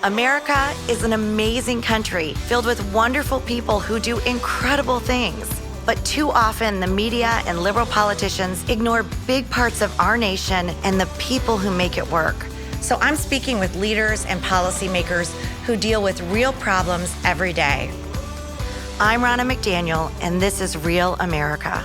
America is an amazing country filled with wonderful people who do incredible things. But too often, the media and liberal politicians ignore big parts of our nation and the people who make it work. So I'm speaking with leaders and policymakers who deal with real problems every day. I'm Ronna McDaniel, and this is Real America.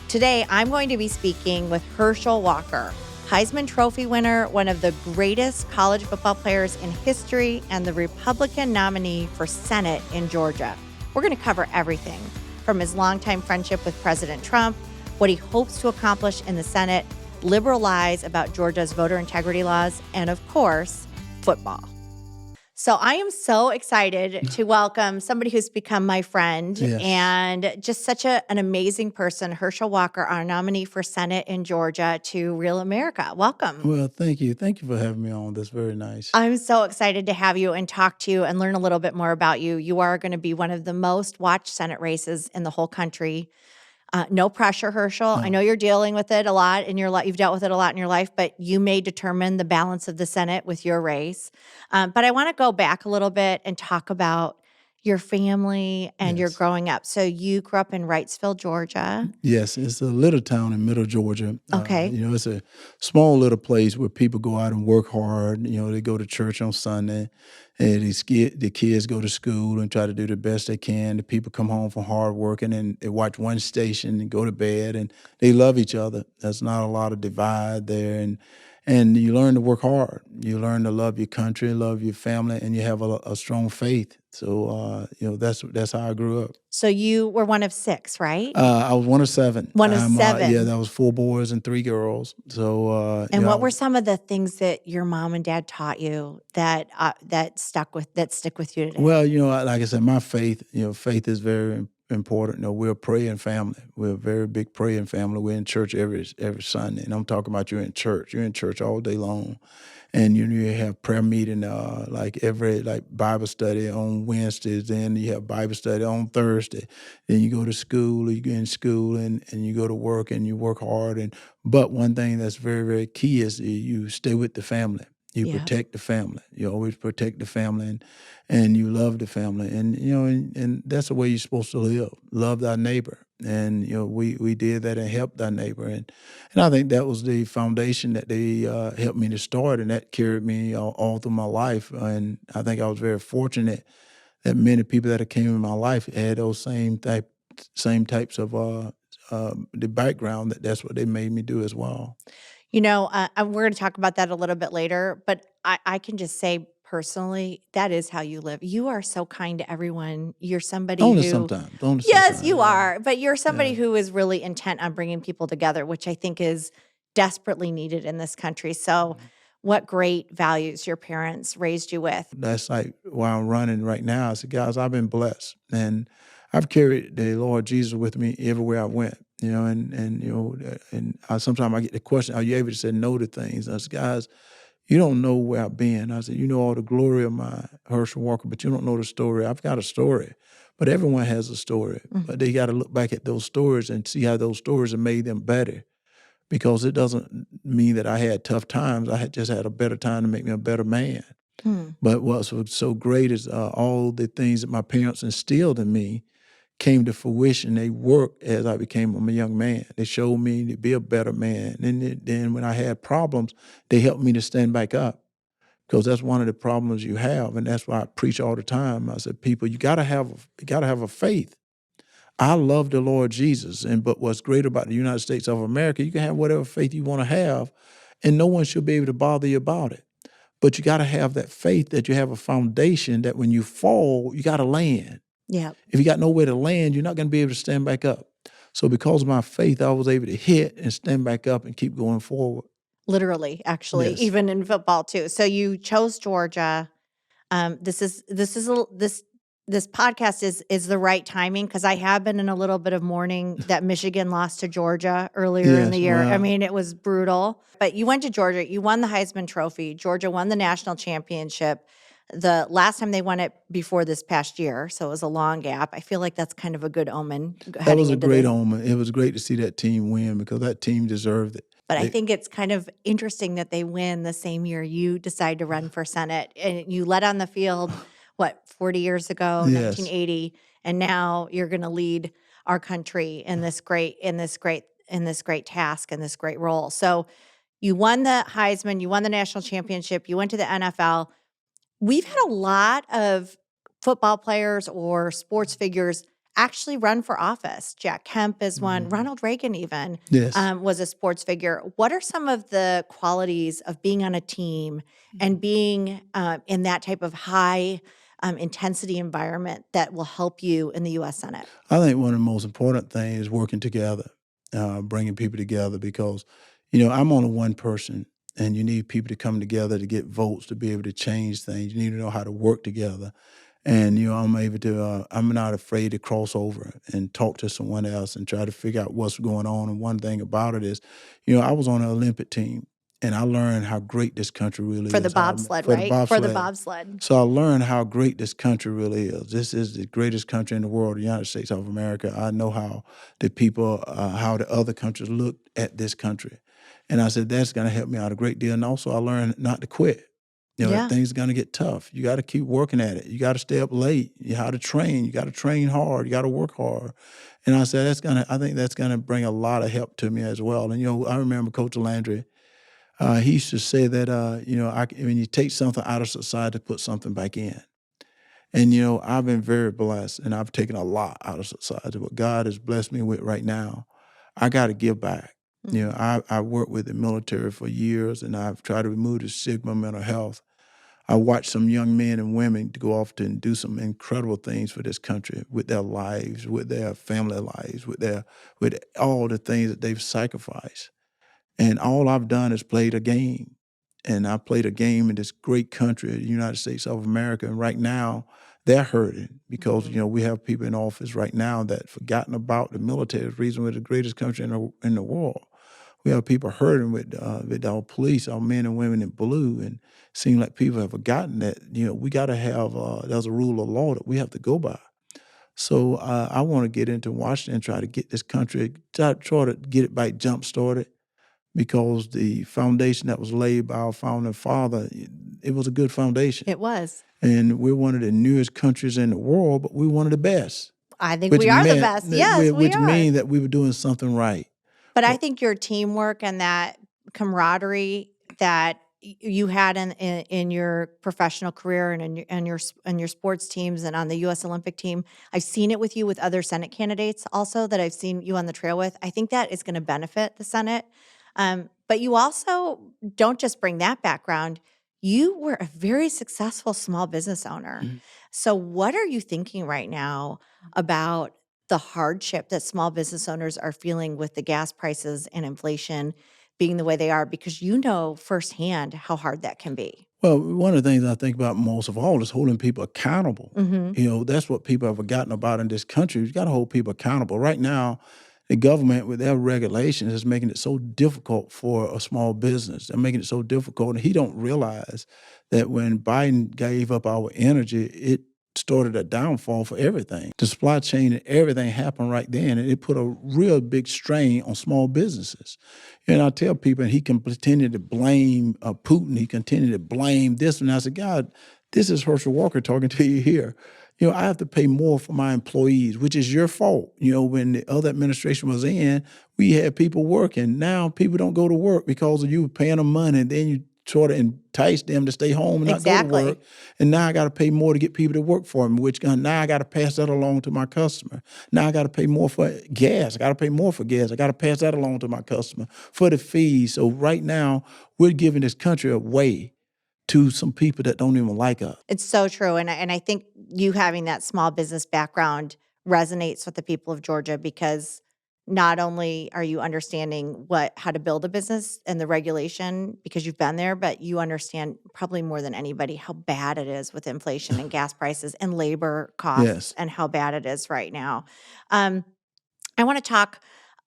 Today, I'm going to be speaking with Herschel Walker, Heisman Trophy winner, one of the greatest college football players in history, and the Republican nominee for Senate in Georgia. We're going to cover everything from his longtime friendship with President Trump, what he hopes to accomplish in the Senate, liberal lies about Georgia's voter integrity laws, and of course, football. So I am so excited to welcome somebody who's become my friend and just such an amazing person, Herschel Walker, our nominee for Senate in Georgia, to Real America. Welcome. Well, thank you. Thank you for having me on. That's very nice. I'm so excited to have you and talk to you and learn a little bit more about you. You are going to be one of the most watched Senate races in the whole country. No pressure, Herschel. I know you're dealing with it a lot in your life. You've dealt with it a lot in your life, but you may determine the balance of the Senate with your race. But I want to go back a little bit and talk about your family and your growing up. So you grew up in Wrightsville, Georgia. Yes, it's a little town in middle Georgia. Okay. It's a small little place where people go out and work hard. They go to church on Sunday. And the kids go to school and try to do the best they can. The people come home from hard working and they watch one station and go to bed, and they love each other. There's not a lot of divide there, and you learn to work hard. You learn to love your country, love your family, and you have a strong faith. So that's how I grew up. So you were one of six, right? I was one of seven. One of seven. That was 4 boys and 3 girls. So and what were some of the things that your mom and dad taught you that stick with you today? Well, like I said, my faith. Faith is very important. We're a praying family. We're a very big praying family. We're in church every Sunday, and I'm talking about you're in church. You're in church all day long. And you have prayer meeting like Bible study on Wednesdays. Then you have Bible study on Thursday. Then you go to school. You go in school and you go to work and you work hard. But one thing that's very, very key is you stay with the family. You protect the family. You always protect the family, and you love the family. And that's the way you're supposed to live. Love thy neighbor. And we did that and helped our neighbor, and I think that was the foundation that they helped me to start, and that carried me all through my life. And I think I was very fortunate that many people that came in my life had those same types of the background. That's what they made me do as well. We're going to talk about that a little bit later, but I can just say personally, that is how you live. You are so kind to everyone. You're somebody Only who... sometimes. Yes, you are. But you're somebody who is really intent on bringing people together, which I think is desperately needed in this country. So what great values your parents raised you with. That's like why I'm running right now. I said, guys, I've been blessed. And I've carried the Lord Jesus with me everywhere I went. Sometimes I get the question, are you able to say no to things? I said, guys, you don't know where I've been. I said, you know all the glory of my Herschel Walker, but you don't know the story. I've got a story, but everyone has a story. But they got to look back at those stories and see how those stories have made them better. Because it doesn't mean that I had tough times. I had just had a better time to make me a better man. But what's so great is all the things that my parents instilled in me came to fruition. They worked as I became a young man. They showed me to be a better man. And then when I had problems, they helped me to stand back up, because that's one of the problems you have. And that's why I preach all the time. I said, people, you gotta have a faith. I love the Lord Jesus. But what's great about the United States of America, you can have whatever faith you want to have, and no one should be able to bother you about it. But you got to have that faith that you have a foundation that when you fall, you got to land. Yeah. If you got nowhere to land, you're not going to be able to stand back up. So because of my faith, I was able to hit and stand back up and keep going forward. Literally, actually, even in football too. So you chose Georgia. This podcast is the right timing, because I have been in a little bit of mourning that Michigan lost to Georgia earlier in the year. Wow. I mean, it was brutal. But you went to Georgia. You won the Heisman Trophy. Georgia won the national championship. The last time they won it before this past year, so it was a long gap. I feel like that's kind of a good omen. That was a great omen. It was great to see that team win, because that team deserved it. But I think it's kind of interesting that they win the same year you decide to run for Senate. And you led on the field, 40 years ago, Yes. 1980, and now you're going to lead our country in this great task and this great role. So you won the Heisman, you won the national championship, you went to the NFL. We've had a lot of football players or sports figures actually run for office. Jack Kemp is one. Ronald Reagan even Yes. was a sports figure. What are some of the qualities of being on a team and being in that type of high intensity environment that will help you in the U.S. Senate? I think one of the most important things is working together, bringing people together because, I'm only one person and you need people to come together to get votes, to be able to change things. You need to know how to work together. And, I'm not afraid to cross over and talk to someone else and try to figure out what's going on. And one thing about it is, I was on an Olympic team and I learned how great this country really For is. the bobsled, For right? the bobsled. For the bobsled. So I learned how great this country really is. This is the greatest country in the world, the United States of America. I know how the people, how the other countries look at this country. And I said, that's going to help me out a great deal. And also I learned not to quit. Yeah. Things are going to get tough. You got to keep working at it. You got to stay up late. You how to train. You got to train hard. You got to work hard. And I said, I think that's going to bring a lot of help to me as well. And, I remember Coach Landry, he used to say that, when you take something out of society, put something back in. And, I've been very blessed and I've taken a lot out of society. What God has blessed me with right now, I got to give back. I worked with the military for years and I've tried to remove the stigma of mental health. I watched some young men and women to go off to and do some incredible things for this country with their lives, with their family lives, with all the things that they've sacrificed. And all I've done is played a game. And I played a game in this great country, the United States of America. And right now, they're hurting because, we have people in office right now that forgotten about the military. The reason we're the greatest country in the world. We have people hurting with our police, our men and women in blue. And it seems like people have forgotten that, we got to have, there's a rule of law that we have to go by. So I want to get into Washington and try to get this country, try to get it back jump-started. Because the foundation that was laid by our founding father, it was a good foundation. It was. And we're one of the newest countries in the world, but we're one of the best. I think we are the best. Yes, we are. Which means that we were doing something right. But I think your teamwork and that camaraderie that you had in your professional career and in your sports teams and on the U.S. Olympic team, I've seen it with you with other Senate candidates also that I've seen you on the trail with. I think that is going to benefit the Senate. But you also don't just bring that background. You were a very successful small business owner. Mm-hmm. So what are you thinking right now about the hardship that small business owners are feeling with the gas prices and inflation being the way they are? Because you know firsthand how hard that can be. Well, one of the things I think about most of all is holding people accountable. Mm-hmm. That's what people have forgotten about in this country. You got to hold people accountable. Right now, the government with their regulations is making it so difficult for a small business. They're making it so difficult. And he don't realize that when Biden gave up our energy, it started a downfall for everything. The supply chain and everything happened right then, and it put a real big strain on small businesses. And I tell people, and he can continue to blame Putin. He continued to blame this. And I said, God, this is Herschel Walker talking to you here. I have to pay more for my employees, which is your fault. When the other administration was in, we had people working. Now people don't go to work because of you paying them money, and then you try to entice them to stay home and not go to work. And now I got to pay more to get people to work for me, which now I got to pass that along to my customer. Now I got to pay more for gas. I got to pay more for gas. I got to pass that along to my customer for the fees. So right now we're giving this country away to some people that don't even like us. It's so true. And I think you having that small business background resonates with the people of Georgia because not only are you understanding how to build a business and the regulation because you've been there, but you understand probably more than anybody how bad it is with inflation and gas prices and labor costs and how bad it is right now. I want to talk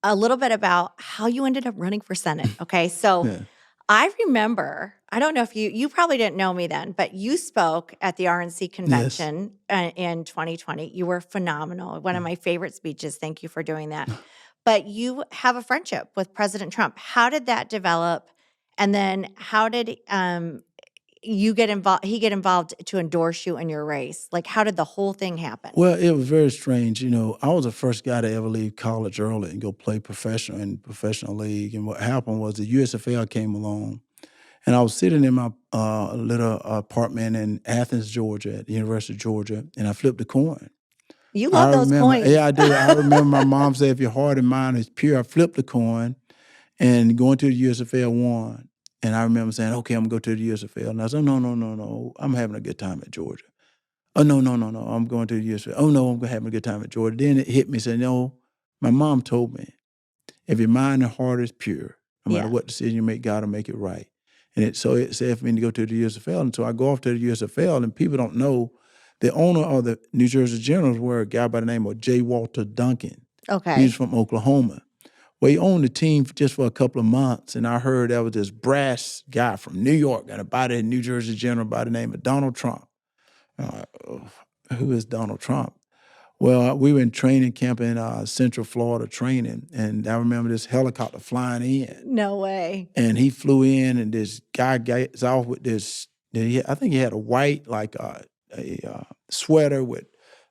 a little bit about how you ended up running for Senate. Okay, so I remember, I don't know if you probably didn't know me then, but you spoke at the RNC convention in 2020. You were phenomenal. One of my favorite speeches. Thank you for doing that. but you have a friendship with President Trump. How did that develop? And then how did you get involved? He get involved to endorse you in your race? Like, how did the whole thing happen? Well, it was very strange. I was the first guy to ever leave college early and go play professional league. And what happened was the USFL came along, and I was sitting in my little apartment in Athens, Georgia, at the University of Georgia, and I flipped a coin. You love those coins. Yeah, I do. I remember my mom said, "If your heart and mind is pure," I flipped the coin, and going to the USFL won. And I remember saying, "Okay, I'm going to go to the USFL." And I said, "No, no, no, no. I'm having a good time at Georgia." "Oh, no, no, no, no. I'm going to the USFL." "Oh, no, I'm having a good time at Georgia." Then it hit me, said, "No, my mom told me, if your mind and heart is pure, no matter Yeah. what decision you make, God will make it right." And it said for me to go to the USFL. And so I go off to the USFL, and people don't know the owner of the New Jersey Generals were a guy by the name of J. Walter Duncan. Okay. He's from Oklahoma. Well, he owned the team just for a couple of months, and I heard there was this brass guy from New York, got a body in New Jersey General by the name of Donald Trump. Who is Donald Trump? Well, we were in training camp in Central Florida training, and I remember this helicopter flying in. No way. And he flew in, and this guy gets off with this. I think he had a white, like a sweater with,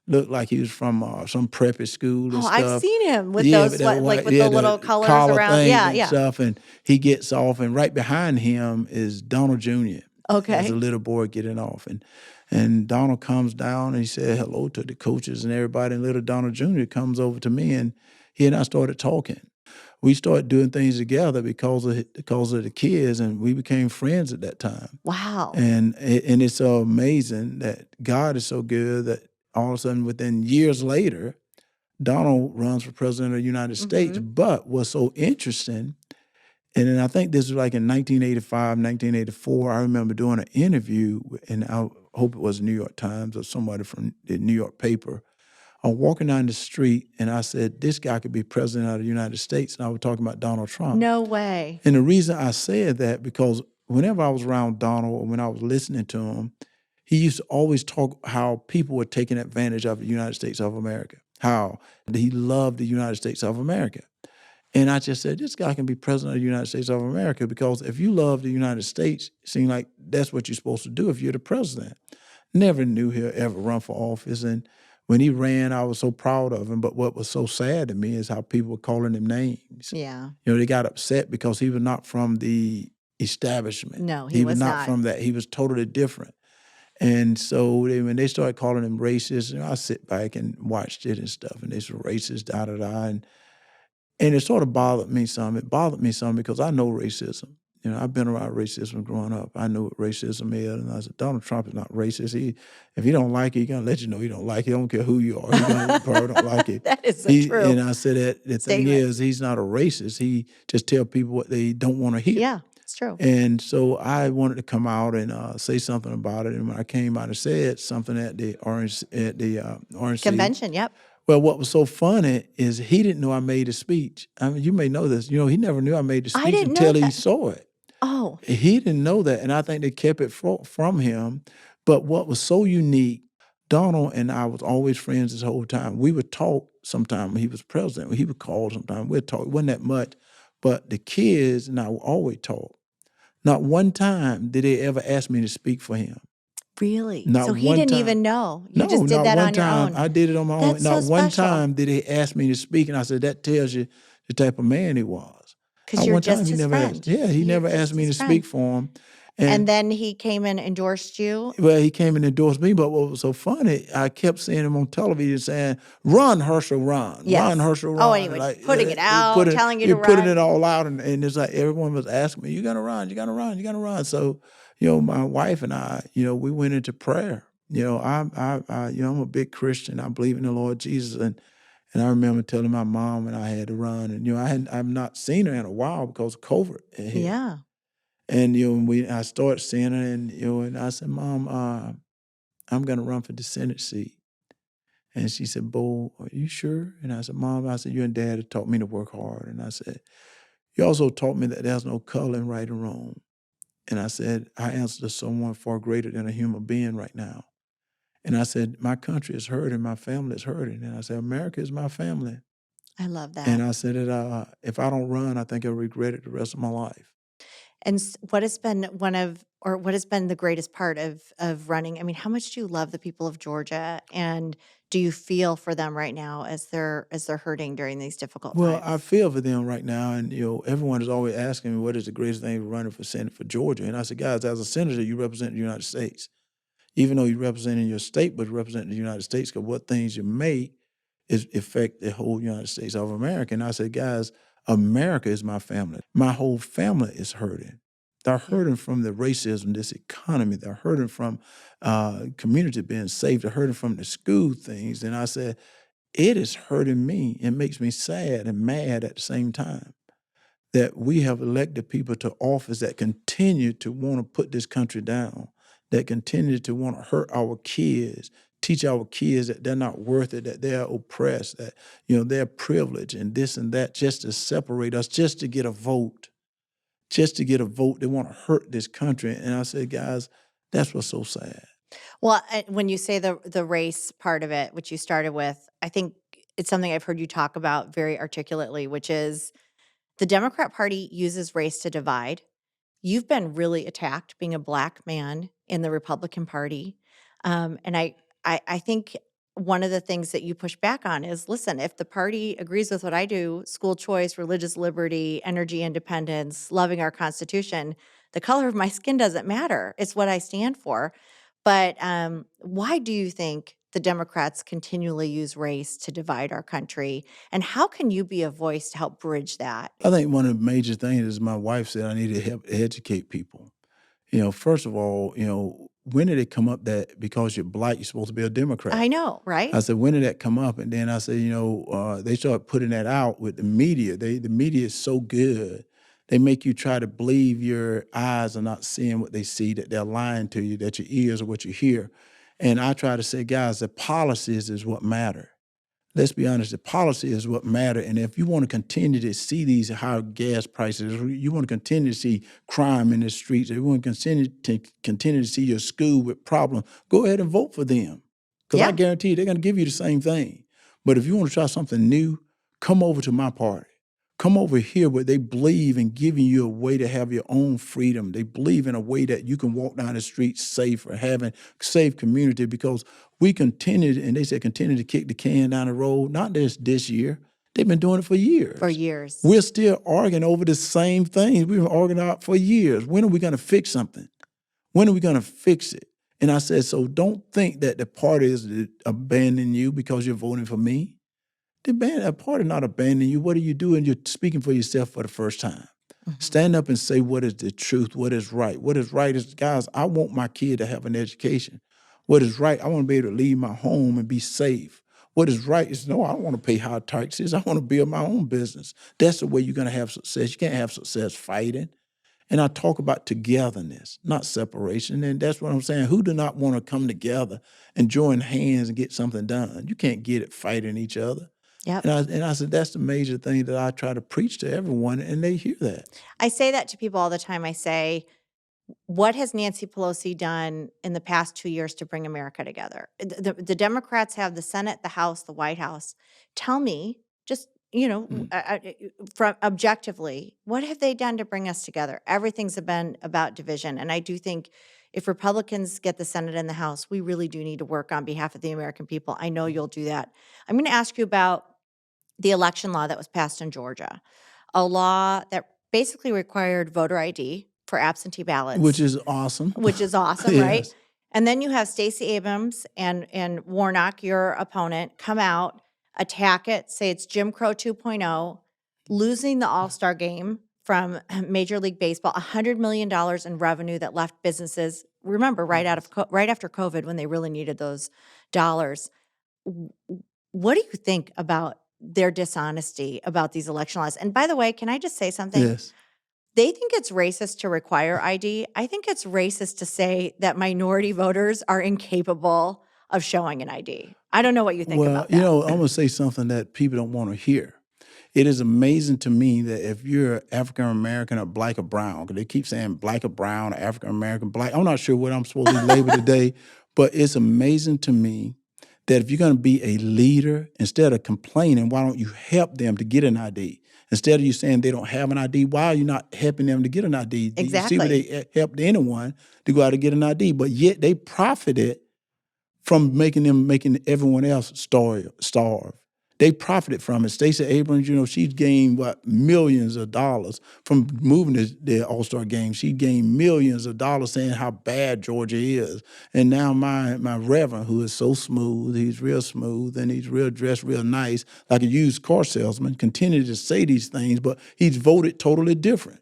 looked like he was from some preppy school and Oh, stuff. I've seen him with Yeah, those, but that like with yeah, the little colors collar around. things Yeah, and yeah. stuff. And he gets off, and right behind him is Donald Jr. Okay. As a little boy getting off. And Donald comes down, and he said hello to the coaches and everybody. And little Donald Jr. comes over to me, and he and I started talking. We started doing things together because of the kids, and we became friends at that time. Wow. And it's so amazing that God is so good that all of a sudden, within years later, Donald runs for president of the United States. But what's so interesting, and then I think this was like in 1985, 1984, I remember doing an interview, and I hope it was New York Times or somebody from the New York paper. I'm walking down the street, and I said, this guy could be president of the United States, and I was talking about Donald Trump. No way. And the reason I said that, because whenever I was around Donald or when I was listening to him, he used to always talk how people were taking advantage of the United States of America, how he loved the United States of America. And I just said, this guy can be president of the United States of America, because if you love the United States, it seems like that's what you're supposed to do if you're the president. Never knew he'll ever run for office. And when he ran, I was so proud of him. But what was so sad to me is how people were calling him names. Yeah. They got upset because he was not from the establishment. No, he was not not. from that. He was totally different. And so when they started calling him racist, I sit back and watched it and stuff, and they said racist, da-da-da. And it sort of bothered me some. It bothered me some because I know racism. I've been around racism growing up. I know what racism is. And I said, Donald Trump is not racist. If he don't like it, he's going to let you know he don't like it. He don't care who you are. You probably don't like it. That is true. And I said that the thing statement. is, he's not a racist. He just tell people what they don't want to hear. Yeah, it's true. And so I wanted to come out and say something about it. And when I came out and said something at the Orange Convention, yep. Well, what was so funny is he didn't know I made a speech. I mean, you may know this. He never knew I made the I speech didn't know until he that. saw it. Oh, He didn't know that, and I think they kept it from him. But what was so unique, Donald and I was always friends this whole time. We would talk sometime when he was president. He would call sometime. We'd talk. It wasn't that much. But the kids and I would always talk. Not one time did they ever ask me to speak for him. really? Not So he one didn't time. even know. You No, just did not that one on your time. own. I did it on my own. That's Not so one special. time did he ask me to speak, and I said, that tells you the type of man he was. Because Not you're one time just he his never friend. asked. Yeah, he You're never just asked me to his speak friend. for him. And then he came and endorsed you. Well, he came and endorsed me, but what was so funny, I kept seeing him on television saying, run, Herschel, run. Yes. Run, Herschel, run. Oh, and he was putting it out, telling you to putting run. it all out, and it's like everyone was asking me, you're going to run, you're going to run, you're going to run. So, my wife and I, we went into prayer. I'm a big Christian. I believe in the Lord Jesus. And I remember telling my mom when I had to run. And, I've not seen her in a while because of COVID. Yeah. And I started seeing her, and I said, Mom, I'm gonna run for the Senate seat. And she said, Bo, are you sure? And I said, Mom, you and Dad have taught me to work hard. And I said, you also taught me that there's no color in right and wrong. And I said, I answer to someone far greater than a human being right now. And I said, my country is hurting, my family is hurting. And I said, America is my family. I love And that. I said that if I don't run, I think I'll regret it the rest of my life. And what has been what has been the greatest part of running? I mean, how much do you love the people of Georgia, and do you feel for them right now as they're hurting during these difficult Well, I times? feel for them right now, and everyone is always asking me what is the greatest thing for running for Senate for Georgia, and I said, guys, as a senator, you represent the United States. Even though you're representing your state, but representing the United States, because what things you make is affect the whole United States of America. And I said, guys, America is my family. My whole family is hurting. They're Yeah. hurting from the racism, this economy. They're hurting from community being safe. They're hurting from the school things. And I said, it is hurting me. It makes me sad and mad at the same time that we have elected people to office that continue to want to put this country down, that continue to want to hurt our kids, teach our kids that they're not worth it, that they're oppressed, that they're privileged and this and that, just to separate us, just to get a vote. Just to get a vote. They want to hurt this country. And I said, guys, that's what's so sad. Well, when you say the race part of it, which you started with, I think it's something I've heard you talk about very articulately, which is the Democrat Party uses race to divide. You've been really attacked being a Black man in the Republican Party. And I think one of the things that you push back on is, listen, if the party agrees with what I do, school choice, religious liberty, energy independence, loving our Constitution, the color of my skin doesn't matter. It's what I stand for. But why do you think the Democrats continually use race to divide our country? And how can you be a voice to help bridge that? I think one of the major things is my wife said I need to help educate people. First of all, when did it come up that because you're Black, you're supposed to be a Democrat? I know, right? I said, when did that come up? And then I said, they started putting that out with the media. The media is so good. They make you try to believe your eyes are not seeing what they see, that they're lying to you, that your ears are what you hear. And I try to say, guys, the policies is what matter. Let's be honest, the policy is what matter. And if you want to continue to see these high gas prices, you want to continue to see crime in the streets, if you want to continue to see your school with problems, go ahead and vote for them. Because I Yeah. guarantee you they're going to give you the same thing. But if you want to try something new, come over to my party. Come over here where they believe in giving you a way to have your own freedom. They believe in a way that you can walk down the street safe or having safe community, because we continue, and they said continue to kick the can down the road, not just this year. They've been doing it for years. For years. We're still arguing over the same things. We've been arguing out for years. When are we going to fix something? When are we going to fix it? And I said, so don't think that the party is abandoning you because you're voting for me. The party not abandoning you. What are you doing? You're speaking for yourself for the first time. Mhm. Stand up and say what is the truth, what is right. What is right is, guys, I want my kid to have an education. What is right, I want to be able to leave my home and be safe. What is right is, no, I don't want to pay high taxes. I want to build my own business. That's the way you're going to have success. You can't have success fighting. And I talk about togetherness, not separation. And that's what I'm saying. Who do not want to come together and join hands and get something done? You can't get it fighting each other. Yep. And I said, that's the major thing that I try to preach to everyone, and they hear that. I say that to people all the time. I say, what has Nancy Pelosi done in the past 2 years to bring America together? The Democrats have the Senate, the House, the White House. Tell me, just, from objectively, what have they done to bring us together? Everything's been about division. And I do think if Republicans get the Senate and the House, we really do need to work on behalf of the American people. I know you'll do that. I'm going to ask you about the election law that was passed in Georgia, a law that basically required voter ID for absentee ballots. Which is awesome. Which is awesome, right? Yes. And then you have Stacey Abrams and Warnock, your opponent, come out, attack it, say it's Jim Crow 2.0, losing the All-Star game from Major League Baseball, $100 million in revenue that left businesses, remember, right after COVID when they really needed those dollars. What do you think about their dishonesty about these election laws? And by the way, can I just say something? Yes. They think it's racist to require ID. I think it's racist to say that minority voters are incapable of showing an ID. I don't know what you think about that. I'm going to say something that people don't want to hear. It is amazing to me that if you're African American or Black or brown, because they keep saying Black or brown or African American, Black, I'm not sure what I'm supposed to be labeled today, but it's amazing to me that if you're going to be a leader, instead of complaining, why don't you help them to get an ID? Instead of you saying they don't have an ID, why are you not helping them to get an ID? Do you see where Exactly. they helped anyone to go out and get an ID? But yet they profited from making everyone else starve. They profited from it. Stacey Abrams, she's gained millions of dollars from moving the All-Star game. She gained millions of dollars saying how bad Georgia is. And now my Reverend, who is so smooth, he's real smooth and he's real dressed, real nice, like a used car salesman, continues to say these things, but he's voted totally different.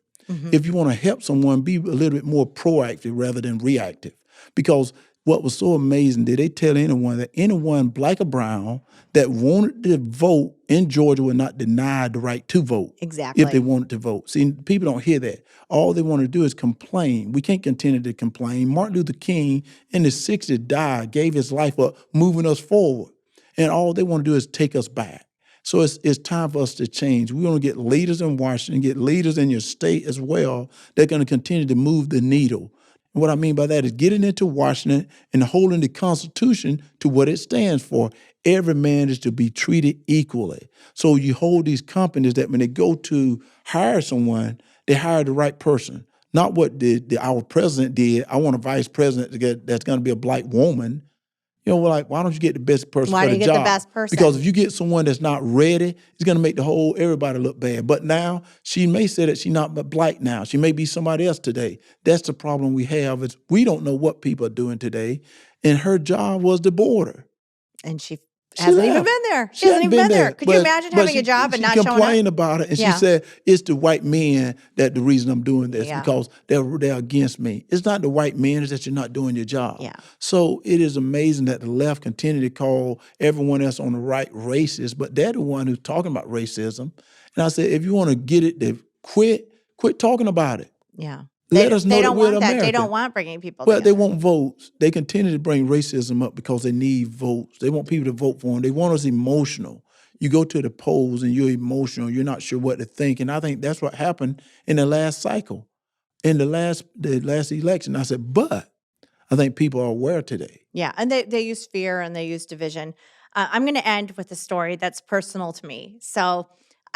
If you want to help someone, be a little bit more proactive rather than reactive. Because what was so amazing, did they tell anyone that anyone, black or brown, that wanted to vote in Georgia were not denied the right to vote if they Exactly. wanted to vote? See, people don't hear that. All they want to do is complain. We can't continue to complain. Martin Luther King in the 60s died, gave his life up, moving us forward. And all they want to do is take us back. So it's time for us to change. We want to get leaders in Washington, get leaders in your state as well. They're going to continue to move the needle. And what I mean by that is getting into Washington and holding the Constitution to what it stands for. Every man is to be treated equally. So you hold these companies that when they go to hire someone, they hire the right person. Not what our president did. I want a vice president that's going to be a black woman. We're like, why don't you get the best person Why for do the you get the job? best person? Because if you get someone that's not ready, it's going to make everybody look bad. But now she may say that she's not black now. She may be somebody else today. That's the problem we have is we don't know what people are doing today. And her job was the border. And she She hasn't even left. been there. She She hasn't hadn't even been been there. there. Could you imagine having a job and not showing up? She complained about it, and Yeah. she said, it's the white men that the reason I'm doing this Yeah. because they're against me. It's not the white men, it's that you're not doing your job. Yeah. So it is amazing that the left continue to call everyone else on the right racist, but they're the one who's talking about racism. And I said, if you want to get it to quit talking about it. Yeah. Let us know they that don't we're want that. American. They don't want bringing people Well, they together. want votes. They continue to bring racism up because they need votes. They want people to vote for them. They want us emotional. You go to the polls and you're emotional. You're not sure what to think. And I think that's what happened in the last cycle, in the last election. I said, but I think people are aware today. Yeah, and they use fear and they use division. I'm going to end with a story that's personal to me. So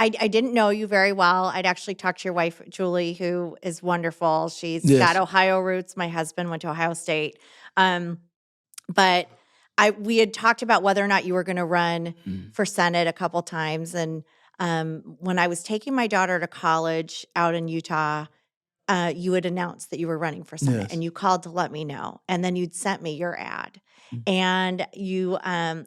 I didn't know you very well. I'd actually talked to your wife, Julie, who is wonderful. She's got Yes. Ohio roots. My husband went to Ohio State. But we had talked about whether or not you were going to run for Senate a couple times. And when I was taking my daughter to college out in Utah, you had announced that you were running for Senate, Yes. and you called to let me know. And then you'd sent me your ad. Mm. And you,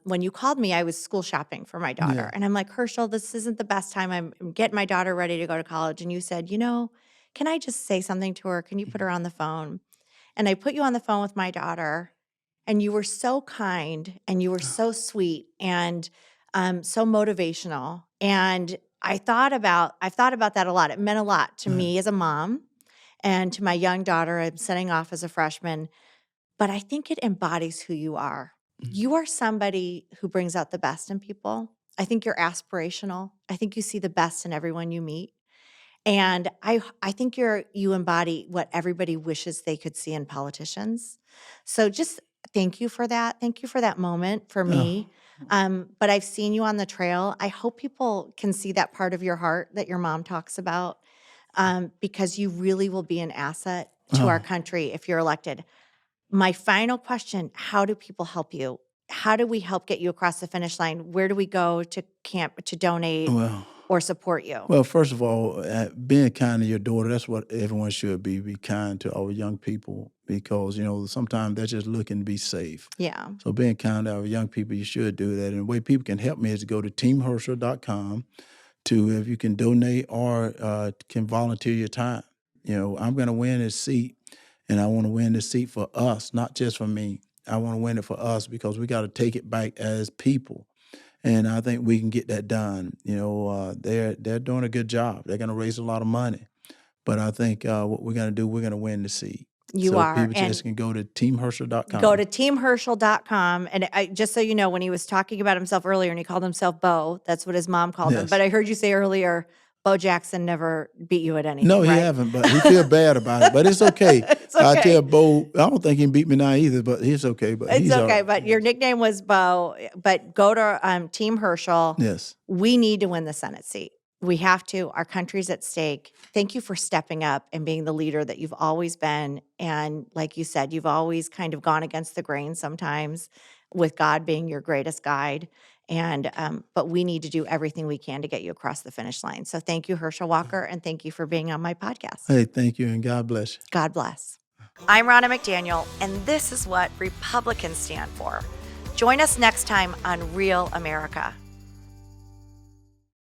when you called me, I was school shopping for my daughter. Yeah. And I'm like, Herschel, this isn't the best time. I'm getting my daughter ready to go to college. And you said, can I just say something to her? Can you put her on the phone? And I put you on the phone with my daughter. And you were so kind and you were so sweet and so motivational. And I've thought about that a lot. It meant a lot to me as a mom and to my young daughter. I'm setting off as a freshman. But I think it embodies who you are. You are somebody who brings out the best in people. I think you're aspirational. I think you see the best in everyone you meet. And I think you embody what everybody wishes they could see in politicians. So just thank you for that. Thank you for that moment for me. But I've seen you on the trail. I hope people can see that part of your heart that your mom talks about, because you really will be an asset to our country if you're elected. My final question, how do people help you? How do we help get you across the finish line? Where do we go to camp to donate or support you? Well, first of all, being kind to your daughter, that's what everyone should be. Be kind to our young people because, sometimes they're just looking to be safe. Yeah. So being kind to our young people, you should do that. And the way people can help me is to go to teamherschel.com if you can donate or can volunteer your time. I'm going to win this seat, and I want to win this seat for us, not just for me. I want to win it for us because we got to take it back as people. And I think we can get that done. They're doing a good job. They're going to raise a lot of money. But I think what we're going to do, we're going to win the seat. You are. People And just can go to teamherschel.com. go to teamherschel.com. And just so you know, when he was talking about himself earlier and he called himself Bo, that's what his mom called him. Yes. But I heard you say earlier, Bo Jackson never beat you at anything, No, he right? haven't, but he feel bad about it. But it's okay. It's I okay. tell Bo, I don't think he can beat me now either, but he's okay. But It's he's all okay, right. but your nickname was Bo. But go to Team Herschel. Yes. We need to win the Senate seat. We have to. Our country's at stake. Thank you for stepping up and being the leader that you've always been. And like you said, you've always kind of gone against the grain sometimes, with God being your greatest guide. And but we need to do everything we can to get you across the finish line. So thank you, Herschel Walker, and thank you for being on my podcast. Hey, thank you, and God bless you. God bless. I'm Ronna McDaniel, and this is what Republicans stand for. Join us next time on Real America.